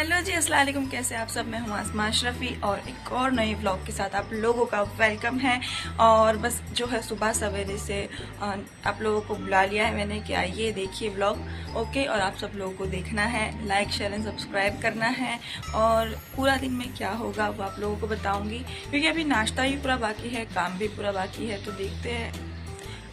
Hello जी, अस्सलाम वालेकुम। कैसे आप सब? मैं हूँ आसमा अशरफी और एक और नए व्लॉग के साथ आप लोगों का वेलकम है। और बस जो है सुबह सवेरे से आप लोगों को बुला लिया है मैंने कि आइए देखिए व्लॉग। ओके, और आप सब लोगों को देखना है, लाइक शेयर एंड सब्सक्राइब करना है। और पूरा दिन में क्या होगा वो आप लोगों को बताऊंगी, क्योंकि अभी नाश्ता ही पूरा बाकी है, काम भी पूरा बाकी है। तो देखते हैं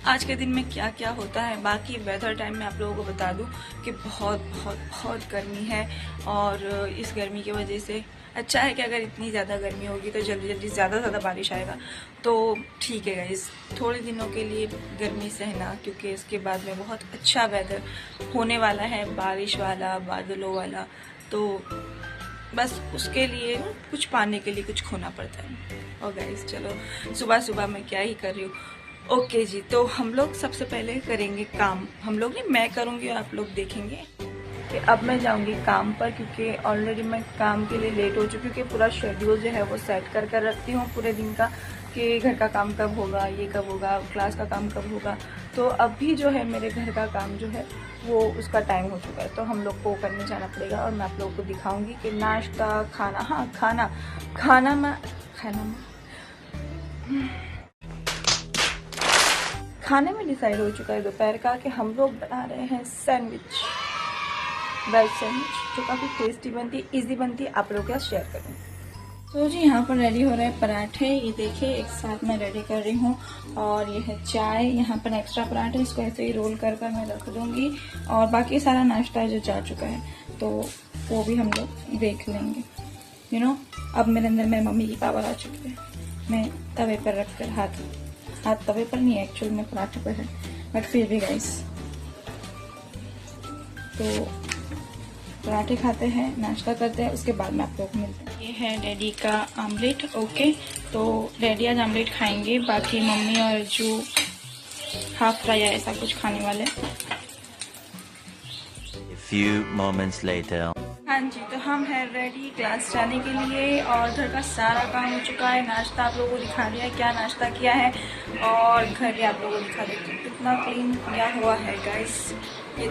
आज के दिन में क्या क्या होता है। बाकी वेदर टाइम में आप लोगों को बता दूं कि बहुत बहुत बहुत गर्मी है। और इस गर्मी की वजह से अच्छा है कि अगर इतनी ज़्यादा गर्मी होगी तो जल्दी जल्दी ज़्यादा बारिश आएगा तो ठीक है गाइस। थोड़े दिनों के लिए गर्मी सहना, क्योंकि इसके बाद में बहुत अच्छा वेदर होने वाला है, बारिश वाला, बादलों वाला। तो बस उसके लिए कुछ पाने के लिए कुछ खोना पड़ता है। और गाइस चलो, सुबह सुबह मैं क्या ही कर रही हूँ। ओके जी, तो हम लोग सबसे पहले करेंगे काम। हम लोग नहीं, मैं करूँगी और आप लोग देखेंगे कि अब मैं जाऊँगी काम पर, क्योंकि ऑलरेडी मैं काम के लिए लेट हो चुकी हूँ। क्योंकि पूरा शेड्यूल जो है वो सेट कर कर रखती हूँ पूरे दिन का, कि घर का काम कब होगा, ये कब होगा, क्लास का काम कब होगा। तो अभी जो है मेरे घर का काम जो है वो उसका टाइम हो चुका है, तो हम लोग को करने जाना पड़ेगा। और मैं आप लोगों को दिखाऊंगी कि नाश्ता, खाना, हाँ खाना खाने में डिसाइड हो चुका है दोपहर का कि हम लोग बना रहे हैं सैंडविच, वेज सैंडविच, जो काफ़ी टेस्टी बनती है, ईजी बनती है, आप लोगों के साथ शेयर करूँगी। तो जी यहाँ पर रेडी हो रहे हैं पराठे, ये देखिए एक साथ मैं रेडी कर रही हूँ। और ये है चाय, यहाँ पर एक्स्ट्रा पराठे, इसको ऐसे ही रोल कर मैं रख दूँगी। और बाकी सारा नाश्ता है जो जा चुका है तो वो भी हम लोग देख लेंगे। अब मेरे अंदर मेरी मम्मी की पावर आ चुकी है। मैं तवे पर रख कर हाथ तवे पर नहीं है, एक्चुअल में पराठे पर है, बट फिर भी गाइस। तो पराठे खाते हैं, नाश्ता करते हैं, उसके बाद में आप लोग मिलते हैं। ये है डैडी का आमलेट। ओके, तो डैडी आज आमलेट खाएंगे, बाकी मम्मी और जो हाफ फ्राई या ऐसा कुछ खाने वाले। Few moments later. हाँ जी, तो हम हैं रेडी क्लास जाने के लिए। और घर का सारा काम हो चुका है। नाश्ता आप लोगों को दिखा दिया है, क्या नाश्ता किया है, और घर भी आप लोगों को दिखा देती हूँ कितना क्लीन किया हुआ है गाइस। ये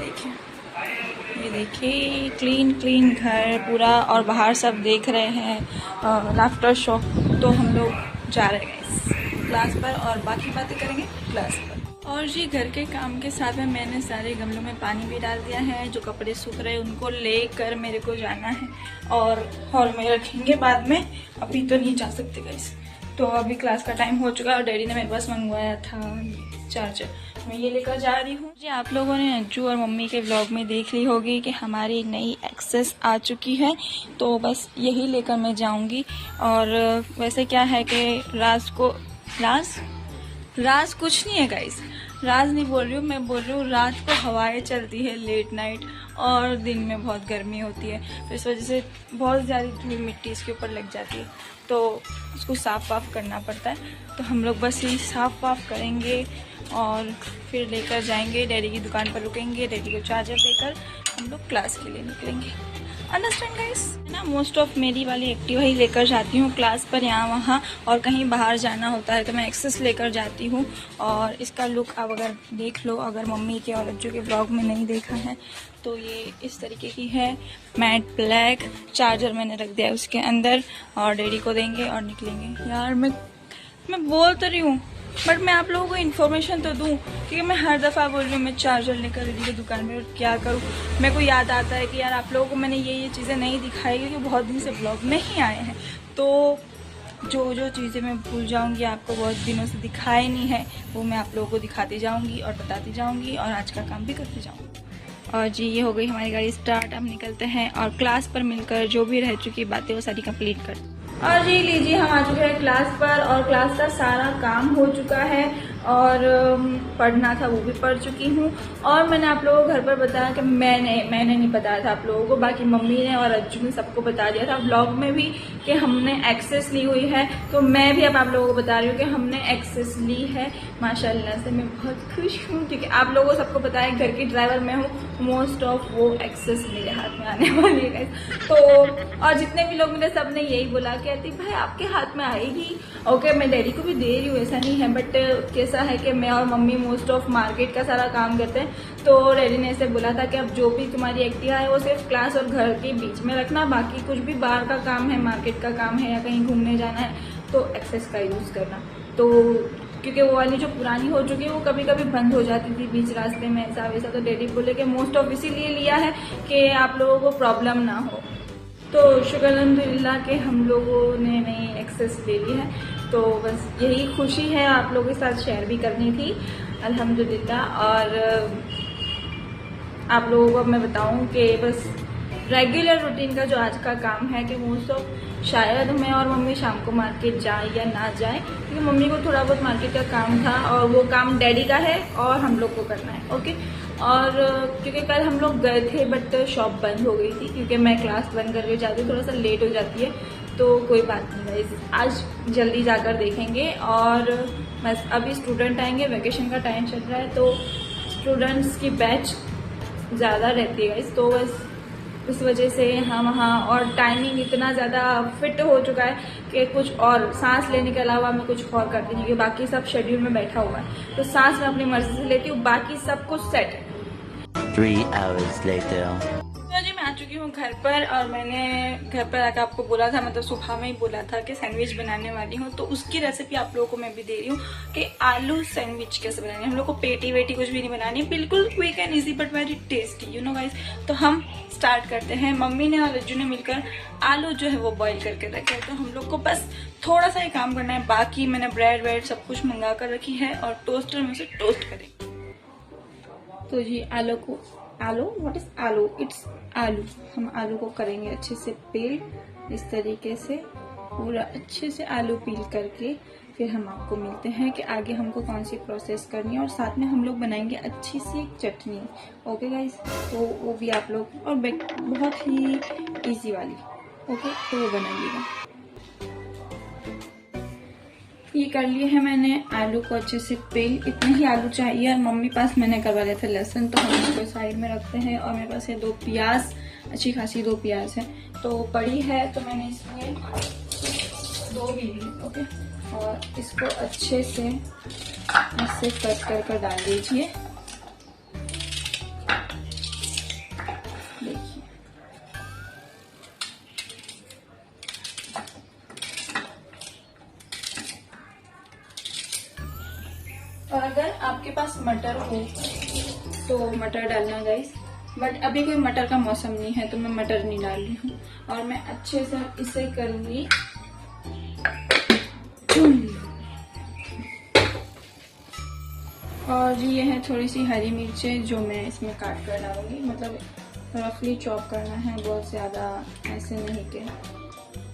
देखिए क्लीन घर पूरा। और बाहर सब देख रहे हैं लाफ्टर शो। तो हम लोग जा रहे हैं गाइस क्लास पर, और बाकी बातें करेंगे क्लास पर। और जी घर के काम के साथ में मैंने सारे गमलों में पानी भी डाल दिया है। जो कपड़े सूख रहे हैं उनको लेकर मेरे को जाना है और हॉल में रखेंगे बाद में, अभी तो नहीं जा सकते गाइस। तो अभी क्लास का टाइम हो चुका है और डैडी ने मेरे पास मंगवाया था चार्जर, मैं ये लेकर जा रही हूँ। जी आप लोगों ने अज्जू और मम्मी के व्लॉग में देख ली होगी कि हमारी नई एक्सेस आ चुकी है, तो बस यही लेकर मैं जाऊँगी। और वैसे क्या है कि राज कुछ नहीं है गाइस, राज नहीं बोल रही हूँ, मैं बोल रही हूँ रात को हवाएं चलती है लेट नाइट, और दिन में बहुत गर्मी होती है, तो इस वजह से बहुत ज़्यादा धूल मिट्टी इसके ऊपर लग जाती है, तो उसको साफ़ वाफ करना पड़ता है। तो हम लोग बस ये साफ़ वाफ करेंगे और फिर लेकर जाएंगे, डैडी की दुकान पर रुकेंगे, डैडी को चार्जर देकर हम लोग क्लास के लिए निकलेंगे। Understand guys? ना मोस्ट ऑफ मेरी वाली एक्टिवा ही लेकर जाती हूँ क्लास पर, यहाँ वहाँ, और कहीं बाहर जाना होता है तो मैं एक्सेस लेकर जाती हूँ। और इसका लुक आप अगर देख लो, अगर मम्मी के और अज्जू के ब्लॉग में नहीं देखा है तो ये इस तरीके की है, मैट ब्लैक। चार्जर मैंने रख दिया उसके अंदर और डैडी को देंगे और निकलेंगे। यार मैं बोल तो रही हूँ, बट मैं आप लोगों को इन्फॉर्मेशन तो दूँ, क्योंकि मैं हर दफ़ा बोल रही हूँ मैं चार्जर लेकर रेडी की दुकान में, और क्या करूँ, मेरे को याद आता है कि यार आप लोगों को मैंने ये चीज़ें नहीं दिखाई, क्योंकि बहुत दिन से ब्लॉग नहीं आए हैं। तो जो चीज़ें मैं भूल जाऊँगी, आपको बहुत दिनों से दिखाई नहीं है, वो मैं आप लोगों को दिखाती जाऊँगी और बताती जाऊँगी, और आज का काम भी करती जाऊँगी। और जी ये हो गई हमारी गाड़ी स्टार्ट, अब निकलते हैं और क्लास पर मिलकर जो भी रह चुकी बातें वो सारी कंप्लीट करते। और जी लीजिए हम आ चुके हैं क्लास पर, और क्लास का सारा काम हो चुका है, और पढ़ना था वो भी पढ़ चुकी हूँ। और मैंने आप लोगों को घर पर बताया कि मैंने नहीं बताया था आप लोगों को, बाकी मम्मी ने और अज्जू ने सबको बता दिया था व्लॉग में भी कि हमने एक्सेस ली हुई है। तो मैं भी अब आप लोगों को बता रही हूँ कि हमने एक्सेस ली है। माशाल्लाह से मैं बहुत खुश हूँ, क्योंकि आप लोगों को सबको पता है घर की ड्राइवर मैं हूँ, मोस्ट ऑफ वो एक्सेस मेरे हाथ में आने वाली है गाइस। तो और जितने भी लोग मिले सब ने यही बोला कि अतीक भाई आपके हाथ में आएगी। ओके, मैं डैडी को भी दे रही हूँ, ऐसा नहीं है, बट कैसा ऐसा है कि मैं और मम्मी मोस्ट ऑफ मार्केट का सारा काम करते हैं, तो डैडी ने ऐसे बोला था कि अब जो भी तुम्हारी एक्टिवा है वो सिर्फ क्लास और घर के बीच में रखना, बाकी कुछ भी बाहर का काम है, मार्केट का काम है या कहीं घूमने जाना है तो एक्सेस का यूज़ करना। तो क्योंकि वो वाली जो पुरानी हो चुकी है वो कभी कभी बंद हो जाती थी बीच रास्ते में, ऐसा वैसा, तो डैडी बोले कि मोस्ट ऑफ इसीलिए लिया है कि आप लोगों को प्रॉब्लम ना हो। तो शुक्र अल्हम्दुलिल्लाह के हम लोगों ने नई एक्सेस ले ली है, तो बस यही खुशी है आप लोगों के साथ शेयर भी करनी थी अल्हम्दुलिल्लाह। और आप लोगों को मैं बताऊं कि बस रेगुलर रूटीन का जो आज का काम है कि मोस्ट ऑफ शायद मैं और मम्मी शाम को मार्केट जाए या ना जाए, क्योंकि मम्मी को थोड़ा बहुत मार्केट का काम था और वो काम डैडी का है और हम लोग को करना है। ओके, और क्योंकि कल हम लोग गए थे बट शॉप बंद हो गई थी, क्योंकि मैं क्लास बंद करके जाती हूँ, थोड़ा सा लेट हो जाती है, तो कोई बात नहीं गाइस, आज जल्दी जाकर देखेंगे। और बस अभी स्टूडेंट आएंगे, वैकेशन का टाइम चल रहा है तो स्टूडेंट्स की बैच ज़्यादा रहती है गाइस, तो बस इस वजह से हम वहाँ, और टाइमिंग इतना ज़्यादा फिट हो चुका है कि कुछ और सांस लेने के अलावा मैं कुछ और करती नहीं, क्योंकि बाकी सब शेड्यूल में बैठा हुआ है, तो सांस मैं अपनी मर्जी से लेती हूँ, बाकी सब कुछ सेट है। 3 hours later. तो जी मैं आ चुकी हूँ घर पर, और मैंने घर पर आकर आपको बोला था, मतलब सुबह में ही बोला था कि सैंडविच बनाने वाली हूँ, तो उसकी रेसिपी आप लोगों को मैं भी दे रही हूँ कि आलू सैंडविच कैसे बनानी है। हम लोग को पेटी वेटी कुछ भी नहीं बनानी, बिल्कुल quick and easy but very tasty, you know guys. तो हम स्टार्ट करते हैं। मम्मी ने और रज्जू ने मिलकर आलू जो है वो बॉईल करके रखे हैं, तो हम लोग को बस थोड़ा सा ही काम करना है, बाकी मैंने ब्रेड वेड सब कुछ मंगा कर रखी है और टोस्टर में से टोस्ट करेंगे। तो जी आलू व्हाट इज आलू, इट्स आलू। हम आलू को करेंगे अच्छे से पील, इस तरीके से पूरा अच्छे से आलू पील करके फिर हम आपको मिलते हैं कि आगे हमको कौन सी प्रोसेस करनी है, और साथ में हम लोग बनाएंगे अच्छी सी एक चटनी। ओके गाइस, तो वो भी आप लोग, और बहुत ही इजी वाली, ओके, तो वो बनाइएगा। ये कर लिए है मैंने आलू को अच्छे से पेल, इतने ही आलू चाहिए, और मम्मी पास मैंने करवा लिया था लहसुन, तो हम इसको साइड में रखते हैं। और मेरे पास है 2 प्याज, अच्छी खासी 2 प्याज है, तो बड़ी है तो मैंने इसमें 2 भी ली। ओके, और इसको अच्छे से ऐसे कट कर डाल दीजिए। देखिए, और अगर आपके पास मटर हो तो मटर डालना गाइस, बट अभी कोई मटर का मौसम नहीं है तो मैं मटर नहीं डाल रही हूँ। और मैं अच्छे से इसे करूंगी, और ये है थोड़ी सी हरी मिर्चें जो मैं इसमें काट कर डालूंगी, मतलब रफली चॉप करना है, बहुत ज़्यादा ऐसे नहीं कि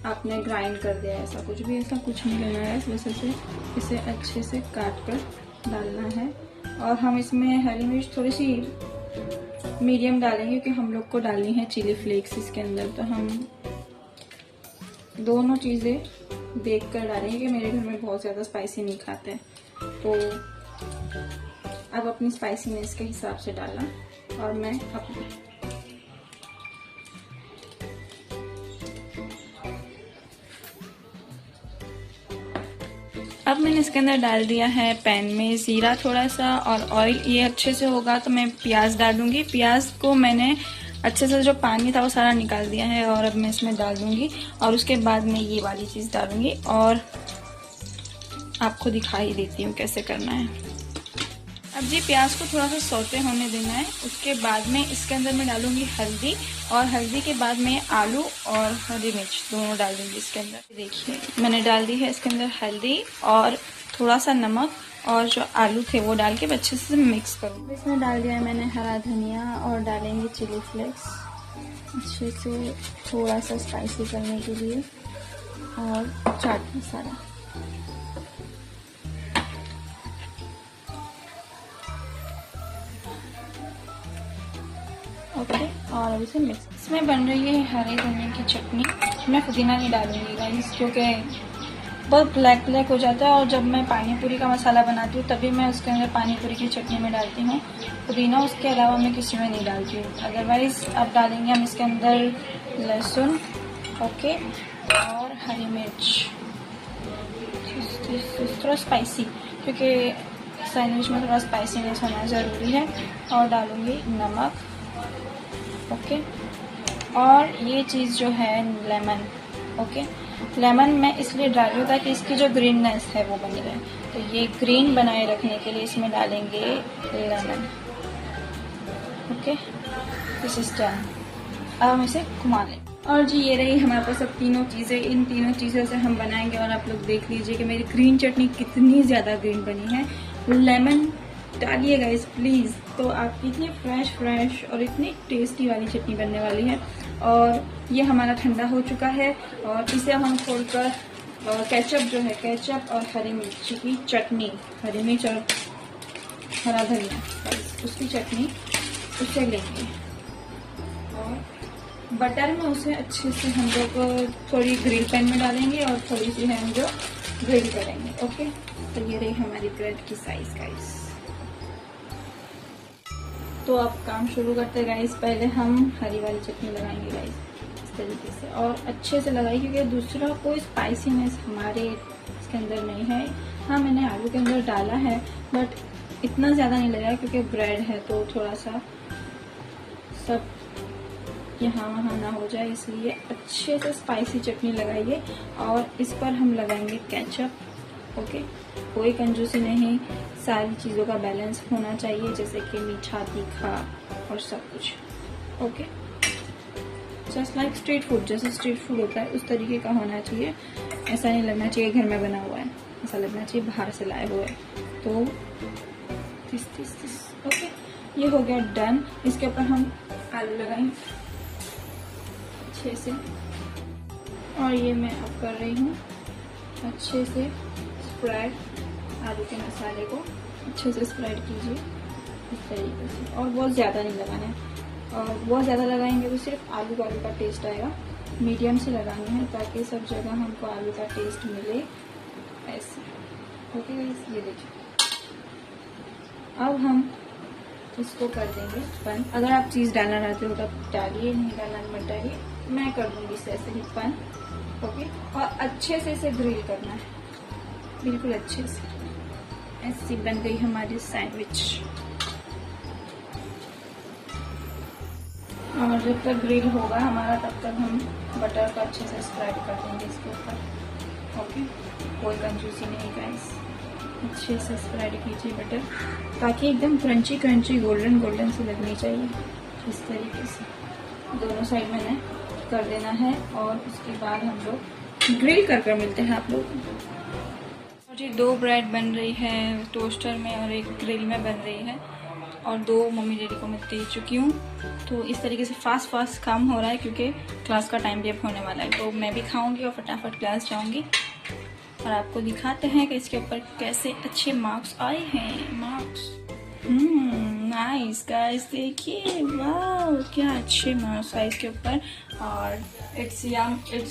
आपने ग्राइंड कर दिया, ऐसा कुछ नहीं करना है, इस वजह से इसे अच्छे से काट कर डालना है। और हम इसमें हरी मिर्च थोड़ी सी मीडियम डालेंगे, क्योंकि हम लोग को डालनी है चिली फ्लेक्स इसके अंदर, तो हम दोनों चीज़ें देख कर डालेंगे कि मेरे घर में बहुत ज़्यादा स्पाइसी नहीं खाते हैं, तो अब अपनी स्पाइसीनेस के हिसाब से डालना। और मैं अब मैंने इसके अंदर डाल दिया है पैन में ज़ीरा थोड़ा सा और ऑयल। ये अच्छे से होगा तो मैं प्याज डालूंगी। प्याज को मैंने अच्छे से जो पानी था वो सारा निकाल दिया है, और अब मैं इसमें डाल दूंगी, और उसके बाद मैं ये वाली चीज़ डालूंगी और आपको दिखाई देती हूँ कैसे करना है। अब जी प्याज को थोड़ा सा सौते होने देना है, उसके बाद में इसके अंदर मैं डालूंगी हल्दी, और हल्दी के बाद में आलू और हरी मिर्च दोनों डाल दूंगी इसके अंदर। देखिए मैंने डाल दी है इसके अंदर हल्दी और थोड़ा सा नमक, और जो आलू थे वो डाल के अच्छे से मिक्स करूँगी। इसमें डाल दिया है मैंने हरा धनिया, और डालेंगे चिली फ्लेक्स अच्छे से थोड़ा सा स्पाइसी करने के लिए, और चाट मसाला। ओके, और अब इसे मिक्स। इसमें बन रही है हरे धनिया की चटनी। मैं पुदीना नहीं डालूंगी गाइस, क्योंकि बहुत ब्लैक हो जाता है, और जब मैं पानी पूरी का मसाला बनाती हूँ तभी मैं उसके अंदर पानी पूरी की चटनी में डालती हूँ पुदीना, उसके अलावा मैं किसी में नहीं डालती हूँ। अदरवाइज़ अब डालेंगे हम इसके अंदर लहसुन, ओके, और हरी मिर्च, थोड़ा स्पाइसी, क्योंकि सैंडविच में थोड़ा स्पाइसीनेस होना ज़रूरी है। और डालूँगी नमक, ओके। और ये चीज़ जो है लेमन, ओके। लेमन मैं इसलिए डाल रही हूँ ताकि इसकी जो ग्रीननेस है वो बनी रहे। तो ये ग्रीन बनाए रखने के लिए इसमें डालेंगे lemon, okay. This is done. अब हम इसे घुमा लें। और जी ये रही हमारे पास अब तीनों चीज़ें। इन तीनों चीज़ों से हम बनाएंगे। और आप लोग देख लीजिए कि मेरी ग्रीन चटनी कितनी ज़्यादा ग्रीन बनी है। लेमन डालिएगा इस प्लीज़, तो आपकी इतनी फ्रेश और इतनी टेस्टी वाली चटनी बनने वाली है। और ये हमारा ठंडा हो चुका है और इसे हम खोलकर केचप जो है, केचप और हरी मिर्ची की चटनी, हरी मिर्च और हरा धनिया, उसकी चटनी उससे लेंगे। और बटर में उसे अच्छे से हम लोग थोड़ी ग्रिल पैन में डालेंगे और थोड़ी सी है हम जो ग्रिल करेंगे, ओके। तो ये रही हमारी ब्रेड की साइज गाइस। तो अब काम शुरू करते हैं गाइस। पहले हम हरी वाली चटनी लगाएंगे गाइस इस तरीके से, और अच्छे से लगाइए क्योंकि दूसरा कोई स्पाइसीनेस हमारे इसके अंदर नहीं है। हाँ मैंने आलू के अंदर डाला है बट इतना ज़्यादा नहीं लगा क्योंकि ब्रेड है तो थोड़ा सा सब यहाँ वहाँ ना हो जाए, इसलिए अच्छे से स्पाइसी चटनी लगाइए। और इस पर हम लगाएंगे केचप, ओके। कोई कंजूसी नहीं, सारी चीज़ों का बैलेंस होना चाहिए, जैसे कि मीठा, तीखा और सब कुछ, okay. Just like street food, जैसे स्ट्रीट फूड होता है उस तरीके का होना चाहिए। ऐसा नहीं लगना चाहिए घर में बना हुआ है, ऐसा लगना चाहिए बाहर से लाए हुए। तो दिस ओके, ये हो गया डन। इसके ऊपर हम आलू लगाएंगे अच्छे से। और ये मैं अब कर रही हूँ अच्छे से स्प्रेड, आलू के मसाले को अच्छे से स्प्रेड कीजिए इस तरीके से। और बहुत ज़्यादा नहीं लगाना है, और बहुत ज़्यादा लगाएंगे तो सिर्फ आलू का टेस्ट आएगा। मीडियम से लगानी है ताकि सब जगह हमको आलू का टेस्ट मिले, ऐसे, ओके गाइस। ये देखिए अब हम इसको कर देंगे बंद। अगर आप चीज़ डालना चाहते हो तब डालिए, नहीं डालना मत डालिए। मैं कर दूंगी इसे ऐसे ही बंद, ओके। और अच्छे से इसे ग्रिल करना है, बिल्कुल अच्छे से। ऐसी बन गई हमारी सैंडविच। और जब तक ग्रिल होगा हमारा तब तक हम बटर को अच्छे से स्प्रेड कर देंगे इसके ऊपर, ओके। कोई कंजूसी नहीं गाइस, अच्छे से स्प्रेड कीजिए बटर ताकि एकदम क्रंची गोल्डन सी लगनी चाहिए। इस तरीके से दोनों साइड मैंने कर देना है। और उसके बाद हम लोग ग्रिल कर मिलते हैं आप लोग। और ये 2 ब्रेड बन रही है टोस्टर में और एक ग्रिल में बन रही है, और 2 मम्मी डैडी को मैं दे चुकी हूँ। तो इस तरीके से फास्ट काम हो रहा है क्योंकि क्लास का टाइम भी अब होने वाला है। तो मैं भी खाऊंगी और फटाफट क्लास जाऊंगी और आपको दिखाते हैं कि इसके ऊपर कैसे अच्छे मार्क्स आए हैं। मार्क्स नाइस गाइस, देखिए वाह क्या अच्छे मार्क्स आए इसके ऊपर। और इट्स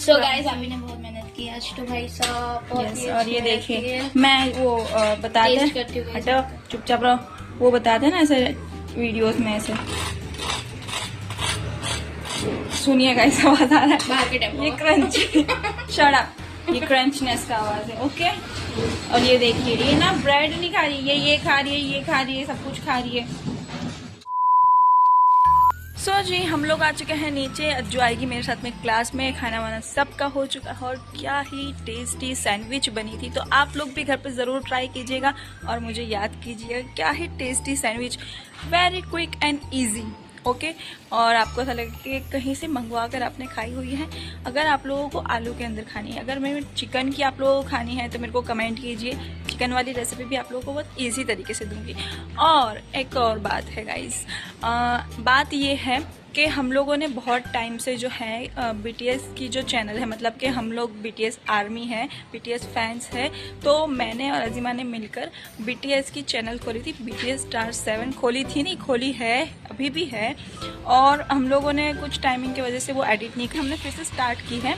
सो गाइस अभी ने बहुत मेहनत की आज तो भाई साहब। यस, और ये देखिए मैं वो बताते हैं, हटो चुपचाप रहो, वो बताते हैं ना ऐसे वीडियोस में ऐसे। सुनिए गाइस आवाज आ रहा है, ये क्रंची शट अप, ये क्रंचनेस का आवाज है, ओके। और ये देखिए ये ना ब्रेड नहीं खा रही है, ये खा रही है, ये खा रही है, सब कुछ खा रही है। सो जी हम लोग आ चुके हैं नीचे। अज्जू आएगी मेरे साथ में क्लास में। खाना वाना सबका हो चुका है और क्या ही टेस्टी सैंडविच बनी थी। तो आप लोग भी घर पे ज़रूर ट्राई कीजिएगा और मुझे याद कीजिएगा। क्या ही tasty sandwich, very quick and easy, okay. और आपको ऐसा लगे कि कहीं से मंगवा कर आपने खाई हुई है। अगर आप लोगों को आलू के अंदर खानी है, अगर मैं चिकन की आप लोगों को खानी है तो मेरे को कमेंट कीजिए। चिकन वाली रेसिपी भी आप लोगों को बहुत इजी तरीके से दूंगी। और एक और बात है गाइस, बात ये है कि हम लोगों ने बहुत टाइम से जो है BTS की जो चैनल है, मतलब कि हम लोग BTS आर्मी है, BTS फैंस है। तो मैंने और अजीमा ने मिलकर BTS की चैनल खोली थी, BTS Star 7 खोली थी, नहीं खोली है, अभी भी है। और हम लोगों ने कुछ टाइमिंग की वजह से वो एडिट नहीं की, हमने फिर से स्टार्ट की है।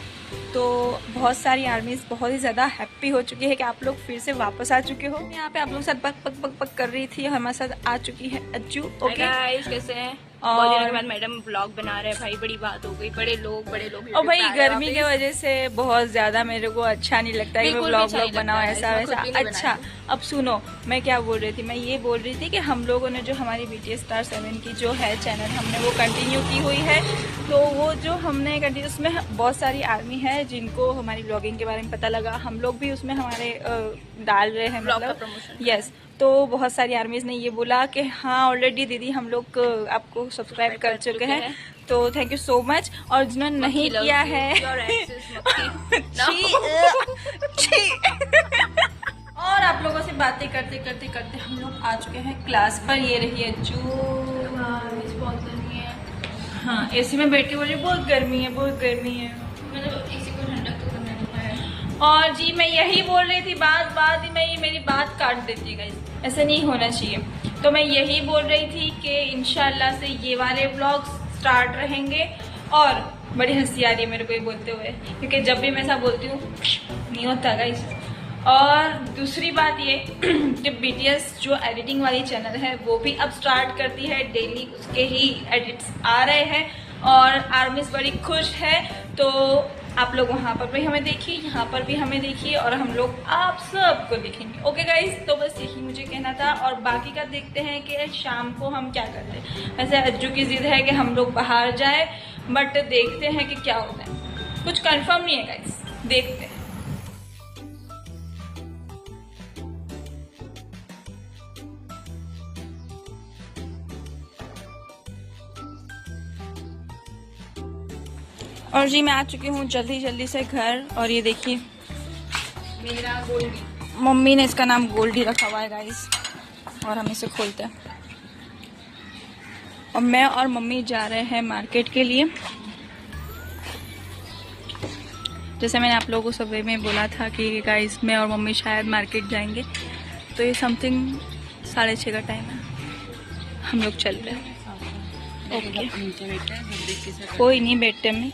तो बहुत सारी आर्मीज बहुत ही ज़्यादा हैप्पी हो चुकी है कि आप लोग फिर से वापस आ चुके हो। यहाँ पे आप लोग साथ पक पक पक पक कर रही थी, हमारे साथ आ चुकी है अज्जू, ओके। गाइस कैसे हैं? बहुत दिनों के बाद मैडम व्लॉग बना रहे हैं भाई, बड़ी बात हो गई। बड़े लोग और भाई गर्मी की वजह से बहुत ज्यादा मेरे को अच्छा नहीं लगता है कि मैं व्लॉग बनाओ ऐसा वैसा। अच्छा अब सुनो, मैं क्या बोल रही थी, मैं ये बोल रही थी कि हम लोगों ने जो हमारी BTS Star 7 की जो है चैनल हमने वो कंटिन्यू की हुई है। तो वो जो हमने कंटिन्यू, उसमें बहुत सारी आर्मी है जिनको हमारी ब्लॉगिंग के बारे में पता लगा। हम लोग भी उसमें हमारे डाल रहे हैं मतलब यस। तो बहुत सारी आर्मीज ने ये बोला कि हाँ ऑलरेडी दीदी हम लोग आपको सब्सक्राइब कर चुके हैं, तो थैंक यू सो मच। और जिन्होंने नहीं किया है और आप लोगों से बातें करते करते करते हम लोग आ चुके हैं क्लास पर। ये रही है जो बहुत गर्मी है। हाँ AC में बैठी बोली बहुत गर्मी है, बहुत गर्मी है। मतलब AC को ठंडक तो करना होता है। और जी मैं यही बोल रही थी, बात ही में ये मेरी बात काट देती है गाइस, ऐसे नहीं होना चाहिए। तो मैं यही बोल रही थी कि इंशाल्लाह से ये वाले व्लॉग्स स्टार्ट रहेंगे। और बड़ी हंसी आ रही है मेरे को ये बोलते हुए, क्योंकि जब भी मैं ऐसा बोलती हूँ नहीं होता गाइस। और दूसरी बात ये कि BTS जो एडिटिंग वाली चैनल है वो भी अब स्टार्ट करती है, डेली उसके ही एडिट्स आ रहे हैं और आर्मीज बड़ी खुश है। तो आप लोग वहाँ पर भी हमें देखिए, यहाँ पर भी हमें देखिए और हम लोग आप सबको देखेंगे। ओके गाइस, तो बस यही मुझे कहना था। और बाकी का देखते हैं कि शाम को हम क्या करते हैं। वैसे अज्जू की जिद है कि हम लोग बाहर जाए, बट देखते हैं कि क्या होता है, कुछ कंफर्म नहीं है गाइस, देखते हैं। और जी मैं आ चुकी हूँ जल्दी से घर। और ये देखिए मेरा गोल्डी, मम्मी ने इसका नाम गोल्डी रखा हुआ है गाइस। और हम इसे खोलते हैं और मैं और मम्मी जा रहे हैं मार्केट के लिए। जैसे मैंने आप लोगों को सुबह में बोला था कि गाइस मैं और मम्मी शायद मार्केट जाएंगे, तो ये समथिंग 6:30 का टाइम है, हम लोग चल रहे हैं। ओके कोई नहीं, बेटे में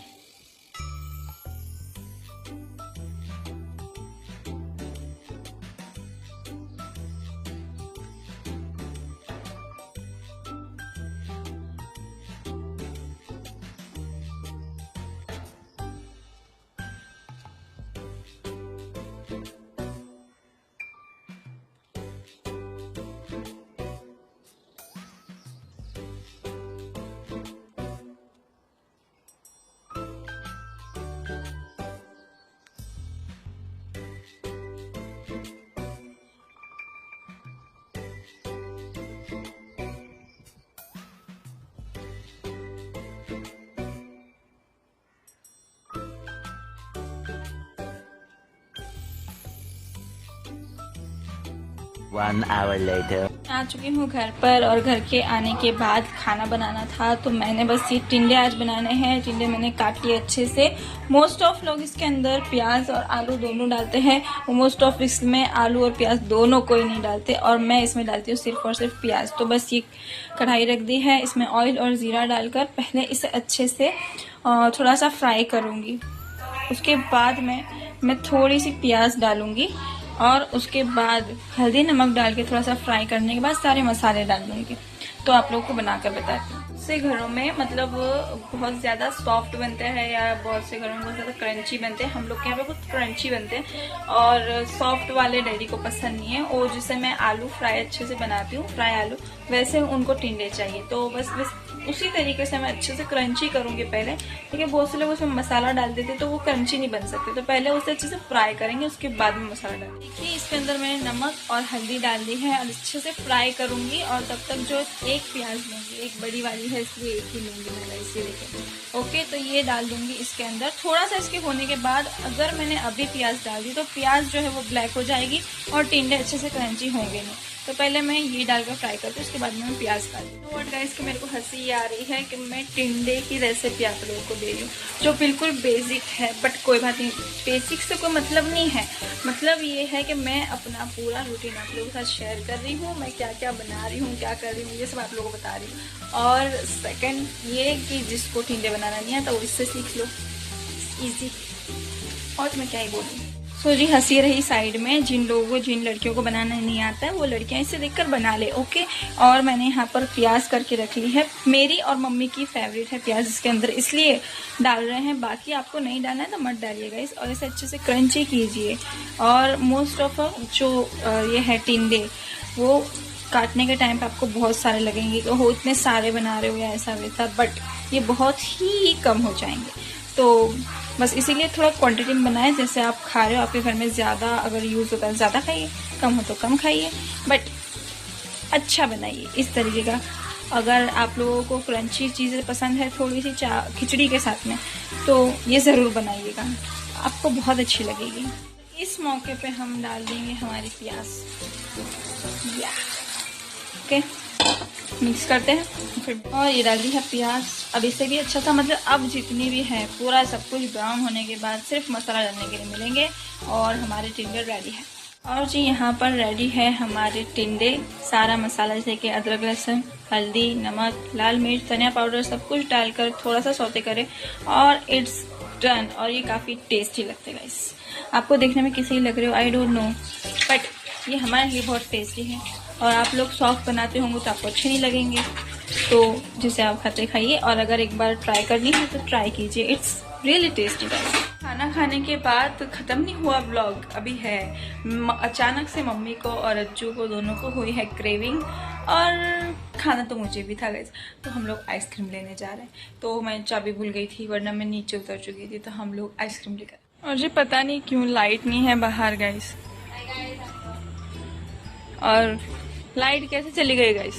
One hour later. आ चुकी हूँ घर पर। और घर के आने के बाद खाना बनाना था, तो मैंने बस ये टिंडे आज बनाने हैं। टिंडे मैंने काट लिए अच्छे से। मोस्ट ऑफ लोग इसके अंदर प्याज और आलू दोनों डालते हैं, मोस्ट ऑफ इसमें आलू और प्याज दोनों कोई नहीं डालते, और मैं इसमें डालती हूँ सिर्फ और सिर्फ प्याज। तो बस ये कढ़ाई रख दी है, इसमें ऑयल और ज़ीरा डालकर पहले इसे अच्छे से थोड़ा सा फ्राई करूँगी। उसके बाद मैं थोड़ी सी प्याज डालूँगी और उसके बाद हल्दी नमक डाल के थोड़ा सा फ्राई करने के बाद सारे मसाले डाल दूँगी। तो आप लोगों को बनाकर बताती हूँ। से घरों में मतलब बहुत ज़्यादा सॉफ्ट बनते हैं या बहुत से घरों में बहुत ज़्यादा क्रंची बनते हैं। हम लोग के यहाँ पे बहुत क्रंची बनते हैं और सॉफ्ट वाले डैडी को पसंद नहीं है। और जिससे मैं आलू फ्राई अच्छे से बनाती हूँ, फ्राई आलू, वैसे उनको टिंडे चाहिए। तो बस उसी तरीके से मैं अच्छे से क्रंची करूँगी पहले। ठीक है, बहुत से लोग उसमें मसाला डाल देते तो वो क्रंची नहीं बन सकते, तो पहले उसे अच्छे से फ्राई करेंगे, उसके बाद में मसाला डाल। देखिए इसके अंदर मैंने नमक और हल्दी डाल दी है और अच्छे से फ्राई करूँगी। और तब तक जो एक प्याज लूँगी, एक बड़ी वाली है इसलिए एक ही लूँगी मैं, इसी लेके। ओके, तो ये डाल दूँगी इसके अंदर। थोड़ा सा इसके होने के बाद अगर मैंने अभी प्याज डाल दी तो प्याज जो है वो ब्लैक हो जाएगी और टिंडे अच्छे से क्रंची होंगे नहीं। तो पहले मैं ये डालकर फ्राई करती हूँ, उसके बाद में मैं प्याज डालती हूँ। तो व्हाट गाइस, कि मेरे को हंसी आ रही है कि मैं टिंडे की रेसिपी आप लोगों को दे रही हूँ जो बिल्कुल बेसिक है, बट कोई बात नहीं, बेसिक से कोई मतलब नहीं है। मतलब ये है कि मैं अपना पूरा रूटीन आप लोगों के साथ शेयर कर रही हूँ, मैं क्या क्या बना रही हूँ, क्या कर रही हूँ, ये सब आप लोगों को बता रही हूँ। और सेकेंड ये कि जिसको टिंडे बनाना नहीं आता वो इससे सीख लो, ईजी। और मैं क्या ही बोलूँ। सो जी हंसी रही साइड में। जिन लड़कियों को बनाना नहीं आता है वो लड़कियां इसे देखकर बना ले, ओके। और मैंने यहाँ पर प्याज करके रख ली है। मेरी और मम्मी की फेवरेट है प्याज इसके अंदर, इसलिए डाल रहे हैं। बाकी आपको नहीं डालना है तो मत डालिएगा इस। और इसे अच्छे से क्रंची कीजिए। और मोस्ट ऑफ जो ये है टिंडे, वो काटने के टाइम पे आपको बहुत सारे लगेंगे कि हो इतने सारे बना रहे हो या ऐसा वैसा, बट ये बहुत ही कम हो जाएंगे। तो बस इसीलिए थोड़ा क्वांटिटी में बनाएं, जैसे आप खा रहे हो आपके घर में ज़्यादा अगर यूज़ होता है ज़्यादा खाइए, कम हो तो कम खाइए, बट अच्छा बनाइए इस तरीके का। अगर आप लोगों को क्रंची चीज़ें पसंद है थोड़ी सी खिचड़ी के साथ में, तो ये ज़रूर बनाइएगा, आपको बहुत अच्छी लगेगी। इस मौके पे हम डाल देंगे हमारी प्याज, ओके। मिक्स करते हैं फिर। और ये डाल दी है प्याज। अब इसे भी अच्छा सा, मतलब अब जितनी भी है पूरा सब कुछ ब्राउन होने के बाद सिर्फ मसाला डालने के लिए मिलेंगे और हमारे टिंडे रेडी है। और जी यहाँ पर रेडी है हमारे टिंडे। सारा मसाला जैसे कि अदरक, लहसुन, हल्दी, नमक, लाल मिर्च, धनिया पाउडर सब कुछ डालकर थोड़ा सा सौते करें और इट्स डन। और ये काफ़ी टेस्टी लगते हैं गाइस। आपको देखने में कैसे लग रहे हो आई डोंट नो, बट ये हमारे लिए बहुत टेस्टी है। और आप लोग सॉफ्ट बनाते होंगे तो आपको अच्छे नहीं लगेंगे, तो जिसे आप खाते खाइए। और अगर एक बार ट्राई करनी है तो ट्राई कीजिए, इट्स रियली टेस्टी गाइस। खाना खाने के बाद ख़त्म नहीं हुआ व्लॉग, अभी है। अचानक से मम्मी को और अज्जू को दोनों को हुई है क्रेविंग, और खाना तो मुझे भी था गाइस। तो हम लोग आइसक्रीम लेने जा रहे हैं। तो मैं चाबी भूल गई थी, वरना मैं नीचे उतर चुकी थी। तो हम लोग आइसक्रीम लेकर, और जी पता नहीं क्यों लाइट नहीं है बाहर गाइस, और लाइट कैसे चली गई गाइस।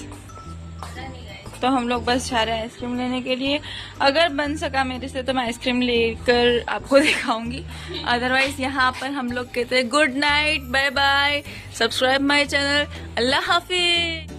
तो हम लोग बस जा रहे हैं आइसक्रीम लेने के लिए। अगर बन सका मेरे से तो मैं आइसक्रीम लेकर आपको दिखाऊंगी, अदरवाइज यहाँ पर हम लोग कहते हैं good night, bye bye, subscribe my channel, अल्लाह हाफिज।